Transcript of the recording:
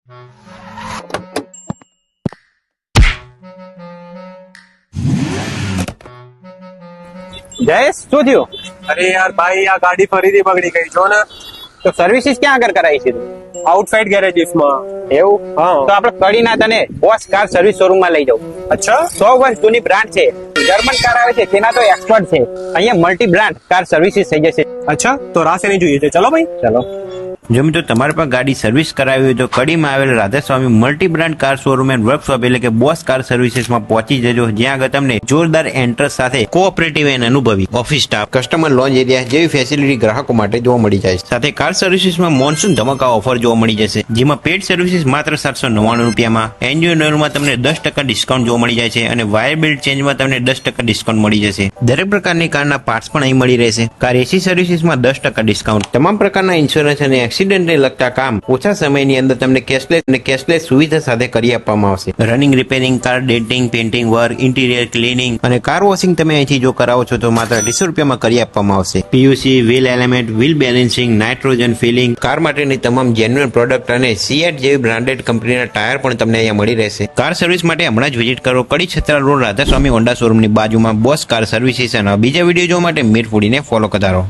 જયેશ, શું થયું? અરે યાર ભાઈ, આ ગાડી ફરીથી બગડી ગઈ છો ને. તો સર્વિસીસ ક્યાં આગળ કરાવી છે તું? આઉટસાઇડ ગેરેજીસમાં. એવું? હા. તો આપણે કડીના તને બોસ કાર સર્વિસ શોરૂમ માં લઈ જાઉં. અચ્છા, 100 વર્ષ જૂની બ્રાન્ડ છે, જર્મન કાર આવે છે તેના તો એક્સપર્ટ છે. અહીંયા મલ્ટી બ્રાન્ડ કાર સર્વિસીસ થઈ જશે. અચ્છા, તો રાસ એની જોઈએ છે. ચલો ભાઈ. ચલો. જો મિત્રો તમારે પણ ગાડી સર્વિસ કરાવી હોય તો કડીમાં આવેલ Radhaswami multi brand car showroom and workshop એટલે કે બોસ કાર સર્વિસીસમાં પહોંચી જજો, જ્યાં આગળ તમને જોરદાર એન્ટ્રન્સ સાથે કોઓપરેટિવ એન્ડ અનુભવી office staff, customer lounge area જેવી ફેસિલિટી ગ્રાહકો માટે જોવા મળી જાય છે. સાથે કાર સર્વિસીસમાં મોન્સૂન ધમાકા ઓફર જોવા મળી જશે, જેમાં પેડ સર્વિસીસ માત્ર 799 રૂપિયામાં, એન્જિન ઓઇલમાં તમને 10% ડિસ્કાઉન્ટ જોવા મળી જાય છે અને વાયર બિલ્ડ ચેન્જમાં તમને 10% ડિસ્કાઉન્ટ મળી જશે. દરેક પ્રકારની કારના પાર્ટ્સ પણ અહીં મળી રહેશે. કાર એસી સર્વિસીસમાં 10% ડિસ્કાઉન્ટ, તમામ પ્રકારના ઇન્સ્યોરન્સ અને એક્સિડન્ટને લગતા કામ ઓછા સમયની અંદર તમને કેશલેસ સુવિધા સાથે કરી આપવામાં આવશે. Running repairing, car denting, painting work, interior cleaning અને કાર વોશિંગ તમે અહીંથી જો કરાવો છો તો માત્ર 250 રૂપિયામાં કરી આપવામાં આવશે. PUC, wheel alignment, wheel balancing, nitrogen filling, car માટેની તમામ જેન્યુઅલ પ્રોડક્ટ અને સીએટ જેવી બ્રાન્ડેડ કંપનીના ટાયર પણ તમને અહીંયા મળી રહેશે. કાર સર્વિસ માટે હમણાં જ વિઝિટ કરો કડી છત્રા રોડ રાધાસ્વામી હોન્ડા શોરૂમની બાજુમાં બોસ કાર સર્વિસીસ. અને બીજા વિડીયો જોવા માટે મીર ફૂડીને ફોલો કરતા રહો.